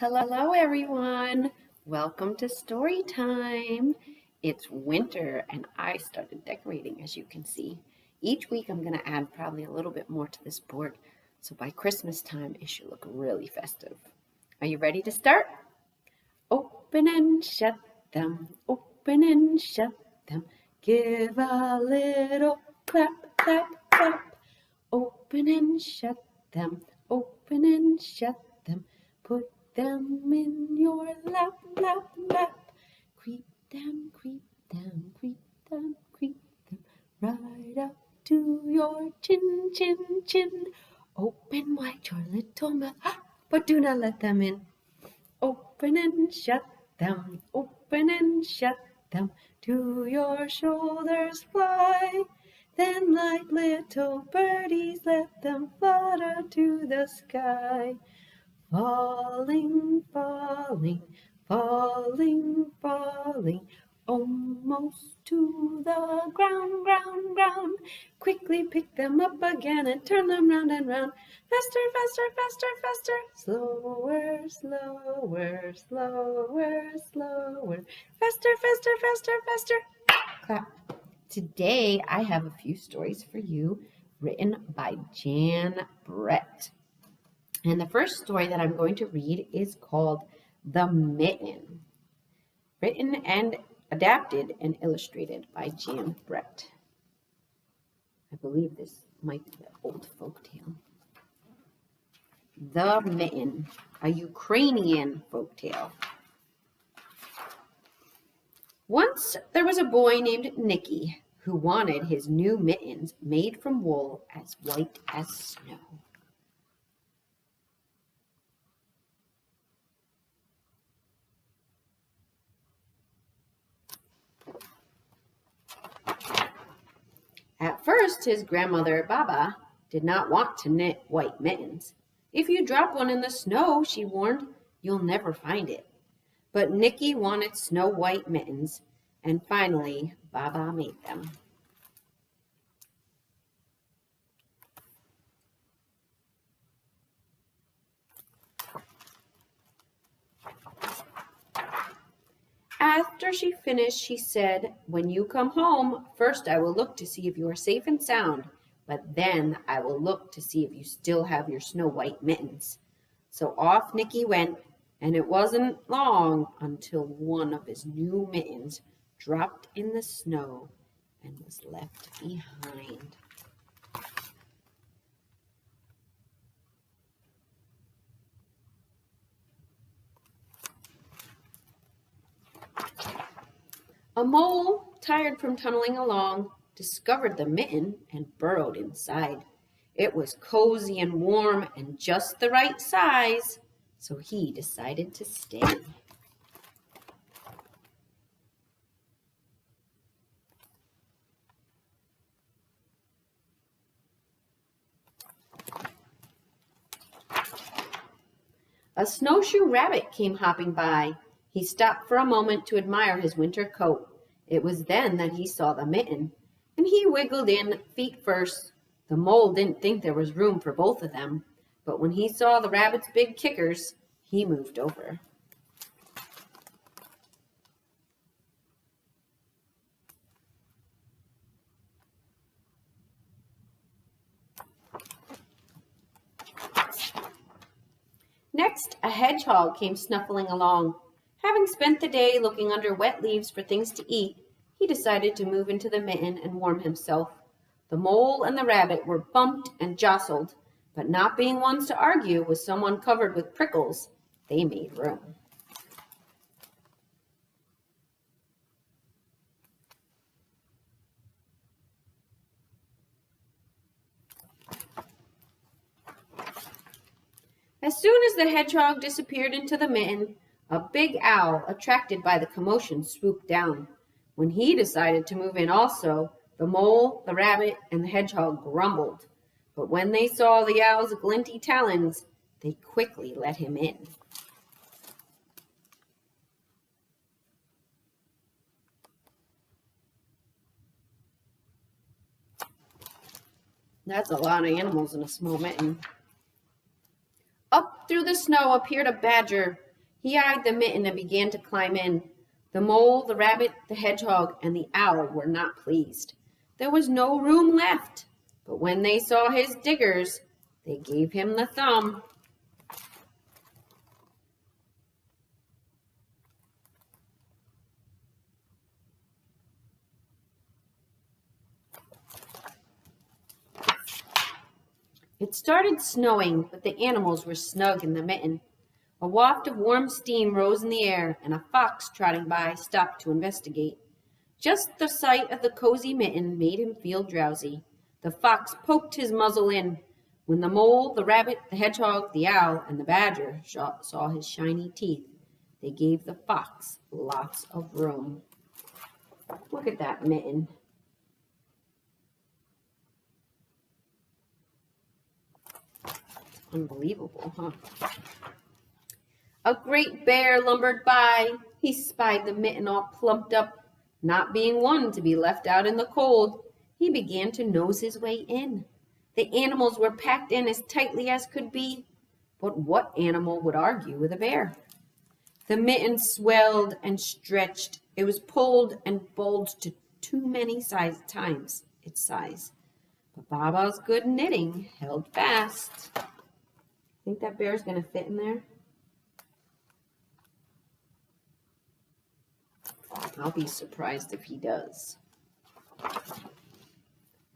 Hello everyone, welcome to story time. It's winter and I started decorating, as you can see. Each week I'm going to add probably a little bit more to this board, so by Christmas time it should look really festive. Are you ready to start? Open and shut them, open and shut them, give a little clap, clap, clap. Open and shut them, open and shut them, put them in your lap, lap, lap. Creep them, creep them, creep them, creep them, right up to your chin, chin, chin. Open wide your little mouth, but do not let them in. Open and shut them, open and shut them, to your shoulders fly. Then like little birdies, let them flutter to the sky. Falling, falling, falling, falling, almost to the ground, ground, ground. Quickly pick them up again and turn them round and round. Faster, faster, faster, faster. Slower, slower, slower, slower. Faster, faster, faster, faster. Clap. Today I have a few stories for you written by Jan Brett. And the first story that I'm going to read is called The Mitten, written and adapted and illustrated by Jan Brett. I believe this might be an old folk tale. The Mitten, a Ukrainian folk tale. Once there was a boy named Nicky who wanted his new mittens made from wool as white as snow. At first, his grandmother, Baba, did not want to knit white mittens. If you drop one in the snow, she warned, you'll never find it. But Nicky wanted snow white mittens, and finally, Baba made them. After she finished, she said, when you come home, first I will look to see if you are safe and sound, but then I will look to see if you still have your snow white mittens. So off Nicky went, and it wasn't long until one of his new mittens dropped in the snow and was left behind. A mole, tired from tunneling along, discovered the mitten and burrowed inside. It was cozy and warm and just the right size, so he decided to stay. A snowshoe rabbit came hopping by. He stopped for a moment to admire his winter coat. It was then that he saw the mitten, and he wiggled in, feet first. The mole didn't think there was room for both of them, but when he saw the rabbit's big kickers, he moved over. Next, a hedgehog came snuffling along. Having spent the day looking under wet leaves for things to eat, he decided to move into the mitten and warm himself. The mole and the rabbit were bumped and jostled, but not being ones to argue with someone covered with prickles, they made room. As soon as the hedgehog disappeared into the mitten, a big owl, attracted by the commotion, swooped down. When he decided to move in also, the mole, the rabbit, and the hedgehog grumbled. But when they saw the owl's glinty talons, they quickly let him in. That's a lot of animals in a small mitten. Up through the snow appeared a badger. He eyed the mitten and began to climb in. The mole, the rabbit, the hedgehog, and the owl were not pleased. There was no room left, but when they saw his diggers, they gave him the thumb. It started snowing, but the animals were snug in the mitten. A waft of warm steam rose in the air, and a fox trotting by stopped to investigate. Just the sight of the cozy mitten made him feel drowsy. The fox poked his muzzle in. When the mole, the rabbit, the hedgehog, the owl, and the badger saw his shiny teeth, they gave the fox lots of room. Look at that mitten. Unbelievable, huh? A great bear lumbered by. He spied the mitten all plumped up. Not being one to be left out in the cold, he began to nose his way in. The animals were packed in as tightly as could be, but what animal would argue with a bear? The mitten swelled and stretched. It was pulled and bulged to too many times its size. But Baba's good knitting held fast. Think that bear's going to fit in there? I'll be surprised if he does.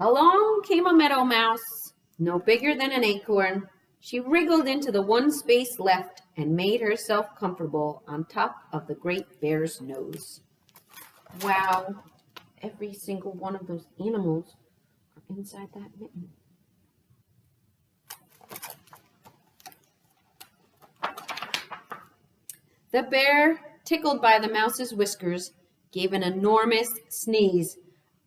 Along came a meadow mouse, no bigger than an acorn. She wriggled into the one space left and made herself comfortable on top of the great bear's nose. Wow, every single one of those animals are inside that mitten. The bear, tickled by the mouse's whiskers, gave an enormous sneeze.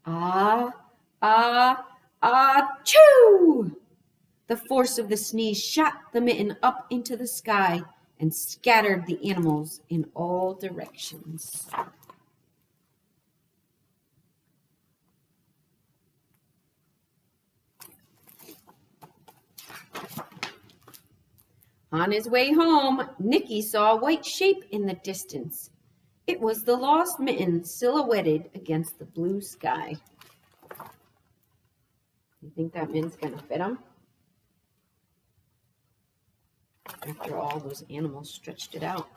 Ah, ah, ah, choo! The force of the sneeze shot the mitten up into the sky and scattered the animals in all directions. On his way home, Nicky saw a white shape in the distance. It was the lost mitten silhouetted against the blue sky. You think that mitten's going to fit him? After all those animals stretched it out.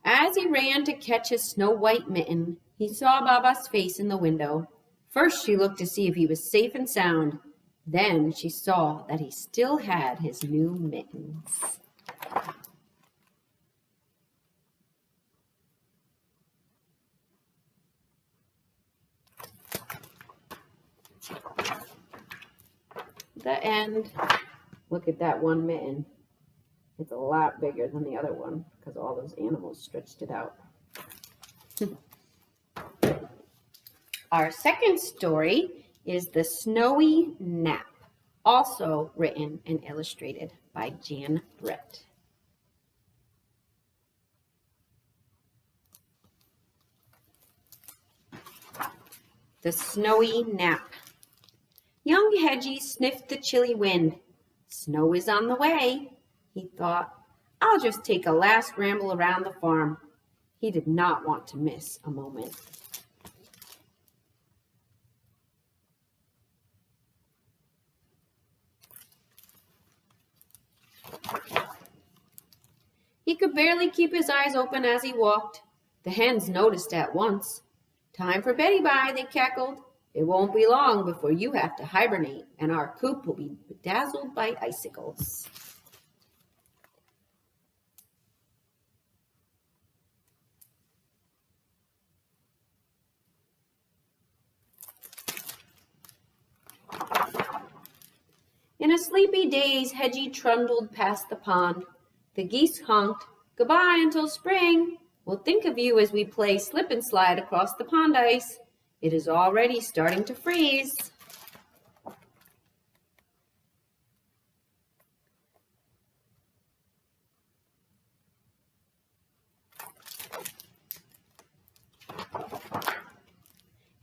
As he ran to catch his snow-white mitten, he saw Baba's face in the window. First she looked to see if he was safe and sound. Then she saw that he still had his new mittens. The end. Look at that one mitten. It's a lot bigger than the other one because all those animals stretched it out. Our second story is The Snowy Nap, also written and illustrated by Jan Brett. The Snowy Nap. Young Hedgie sniffed the chilly wind. Snow is on the way, he thought. I'll just take a last ramble around the farm. He did not want to miss a moment. He could barely keep his eyes open as he walked. The hens noticed at once. Time for Betty Bye, they cackled. It won't be long before you have to hibernate, and our coop will be bedazzled by icicles. In a sleepy daze, Hedgie trundled past the pond. The geese honked, "Goodbye until spring. We'll think of you as we play slip and slide across the pond ice. It is already starting to freeze."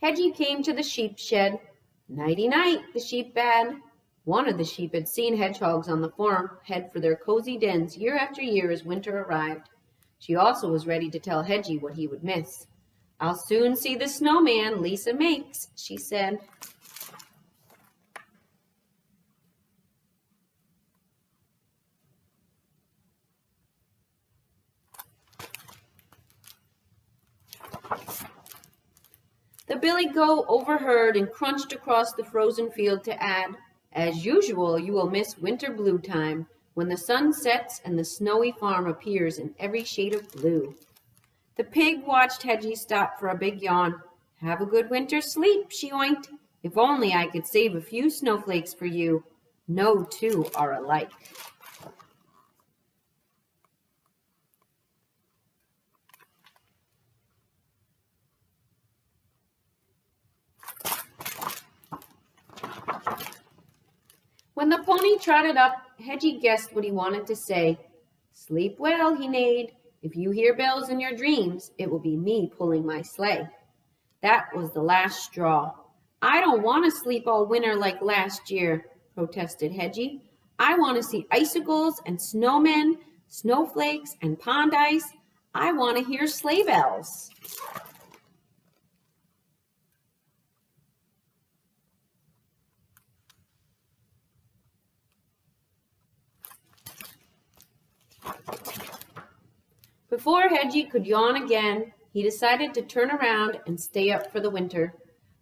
Hedgie came to the sheep shed. "Nighty night," the sheep bade. One of the sheep had seen hedgehogs on the farm head for their cozy dens year after year as winter arrived. She also was ready to tell Hedgie what he would miss. "I'll soon see the snowman Lisa makes," she said. The billy goat overheard and crunched across the frozen field to add, "As usual, you will miss winter blue time, when the sun sets and the snowy farm appears in every shade of blue." The pig watched Hedgie stop for a big yawn. "Have a good winter's sleep," she oinked. "If only I could save a few snowflakes for you. No two are alike." When the pony trotted up, Hedgie guessed what he wanted to say. "Sleep well," he neighed. "If you hear bells in your dreams, it will be me pulling my sleigh." That was the last straw. "I don't want to sleep all winter like last year," protested Hedgie. "I want to see icicles and snowmen, snowflakes and pond ice. I want to hear sleigh bells." Before Hedgie could yawn again, he decided to turn around and stay up for the winter.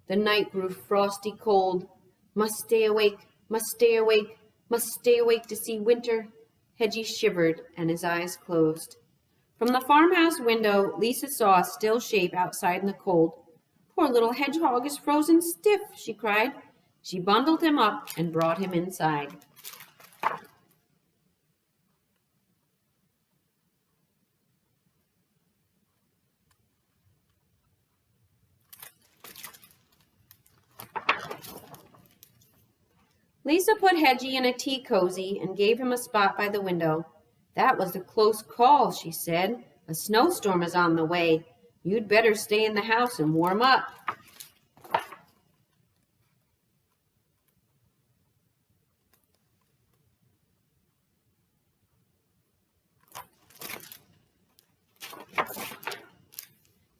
The night grew frosty cold. "Must stay awake, must stay awake, must stay awake to see winter." Hedgie shivered and his eyes closed. From the farmhouse window, Lisa saw a still shape outside in the cold. "Poor little hedgehog is frozen stiff," she cried. She bundled him up and brought him inside. Lisa put Hedgie in a tea cozy and gave him a spot by the window. "That was a close call," she said. "A snowstorm is on the way. You'd better stay in the house and warm up."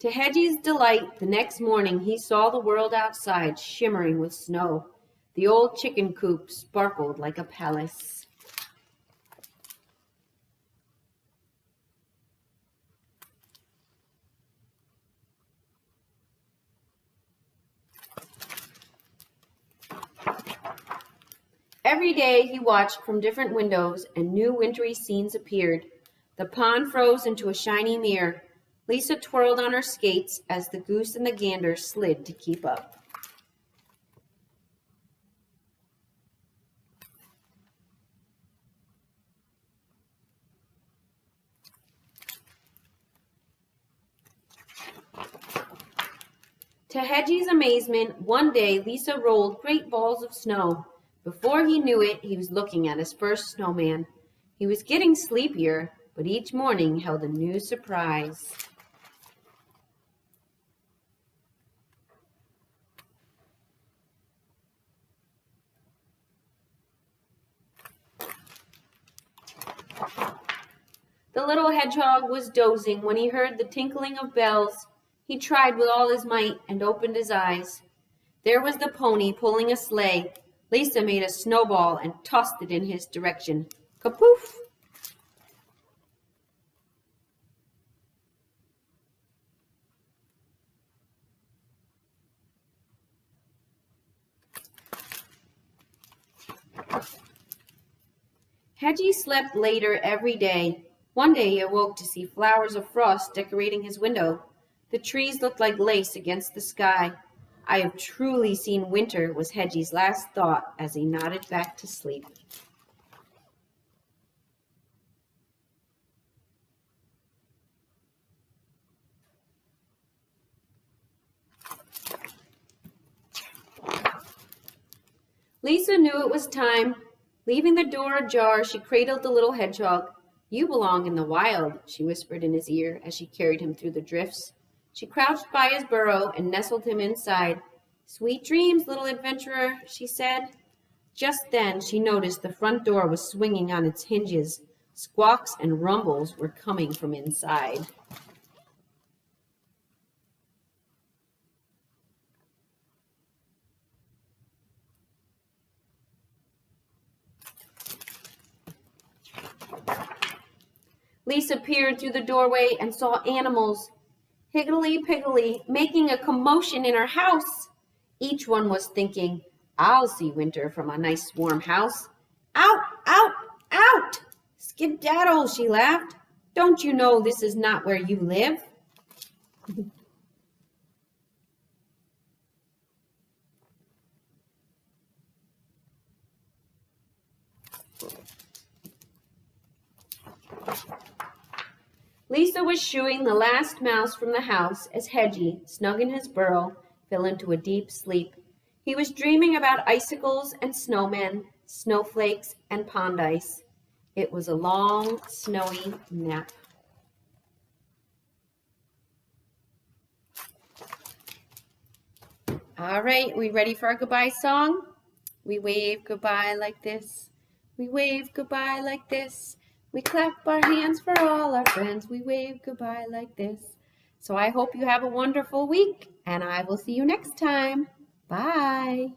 To Hedgie's delight, the next morning he saw the world outside shimmering with snow. The old chicken coop sparkled like a palace. Every day he watched from different windows, and new wintry scenes appeared. The pond froze into a shiny mirror. Lisa twirled on her skates as the goose and the gander slid to keep up. To Hedgie's amazement, one day Lisa rolled great balls of snow. Before he knew it, he was looking at his first snowman. He was getting sleepier, but each morning held a new surprise. The little hedgehog was dozing when he heard the tinkling of bells. He tried with all his might and opened his eyes. There was the pony pulling a sleigh. Lisa made a snowball and tossed it in his direction. Kapoof! Hedgie slept later every day. One day he awoke to see flowers of frost decorating his window. The trees looked like lace against the sky. "I have truly seen winter," was Hedgie's last thought as he nodded back to sleep. Lisa knew it was time. Leaving the door ajar, she cradled the little hedgehog. "You belong in the wild," she whispered in his ear as she carried him through the drifts. She crouched by his burrow and nestled him inside. "Sweet dreams, little adventurer," she said. Just then she noticed the front door was swinging on its hinges. Squawks and rumbles were coming from inside. Lisa peered through the doorway and saw animals, higgly-piggly, making a commotion in her house. Each one was thinking, "I'll see Winter from a nice warm house." "Out, out, out! Skedaddle," she laughed. "Don't you know this is not where you live?" Lisa was shooing the last mouse from the house as Hedgie, snug in his burrow, fell into a deep sleep. He was dreaming about icicles and snowmen, snowflakes and pond ice. It was a long, snowy nap. All right, we ready for our goodbye song? We wave goodbye like this. We wave goodbye like this. We clap our hands for all our friends. We wave goodbye like this. So I hope you have a wonderful week, and I will see you next time. Bye.